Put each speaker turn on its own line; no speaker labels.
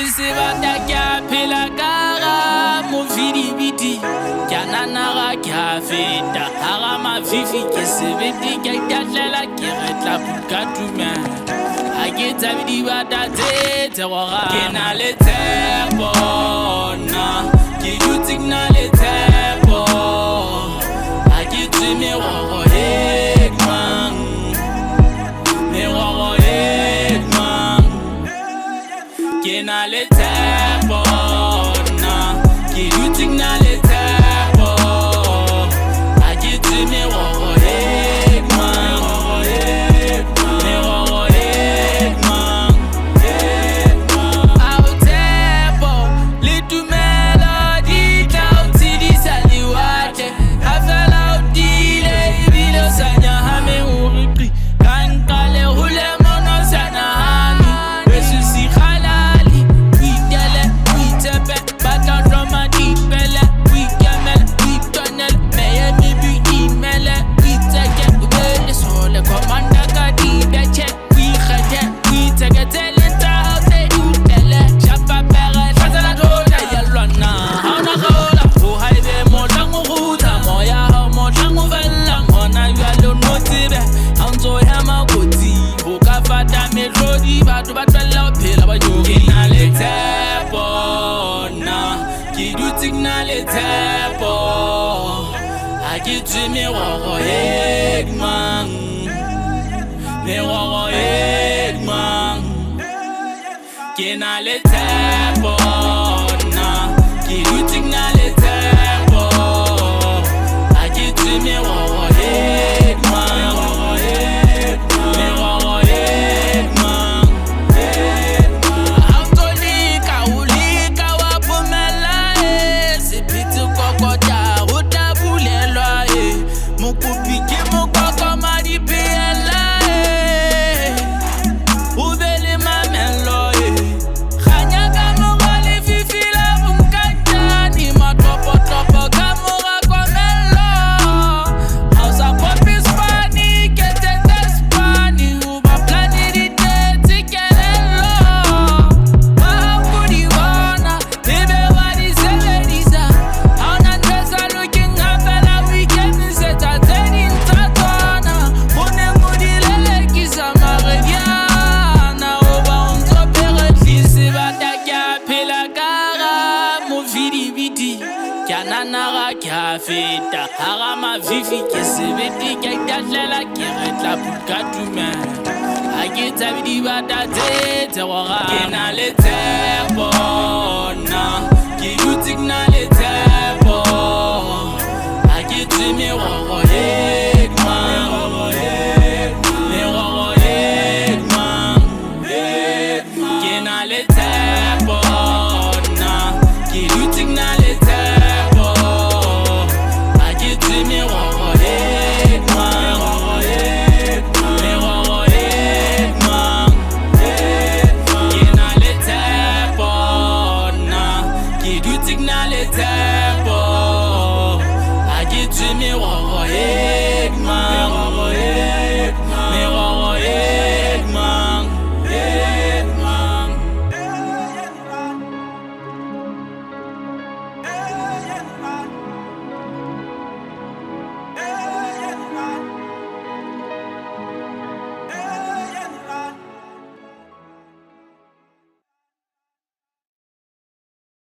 se bata ke a phela kara movidibidi ke a nanara ke a feta hara mafifi ke sebete ke a itatlela ke retla buka tumela ha ke tsabe dibata tse gora ke na le tshepo na ke dutse ke na le tshepo ha ke tswe merogo mang merogo mang ke na le tshepo na ke dutse ke na le tshepo ha ke tswe merogo mang merogo mang ao tshepo le tumelo di tla o tshedisa lewatle ha fela o tile ebile o sa nyahame o re qi ka nqa le hole mono sa nahane weso si khalali o itele o itshepe batla tloma dipele o ikemele o itonele meye mebi imele o itseke o be le sole komanda ka dibetche o ikgethe o itseketsele tsa hao tse di utele shapa pere tlatsela thola ya lwana ha ona kgola ho haebe motlang o kgutla moya hao motlang o fella ngona jwale o no tsebe ha o ntso hema kotsi ho ka fata mehlodi batho ba tswella ho phela ba nyoki ke na le tshepo na ke dutse ke na le tshepo ha ke tswe merogo mang merogo mang ke na le tshepo na ke dutse ke na le tshepo ha ke tswe merogo mang merogo mang ha o ntso leka o leka wa phomella sephete kokota ho tla bulelwa mokopi ke mokokoma diphehela o be le mamello kganya ka mora lefifi la bonkatjani matopotopo ka mora komello ha o sa kopi spani ke tete spani ho ba plani ditetse kelello ba hao di bona ebe wa di sebedisa ha ona ntho sa lokeng ha fela o ikemisetsa tse ding tsa tsona o neng o di lelekisa marediana o ba o ntso peretlise bata ke a phela kara movidibidi ke a nanara ke a feta hara mafifi ke sebete ke a itatlela ke retla buka tumela ha ke tsabe dibata tse gora ke na le tshepo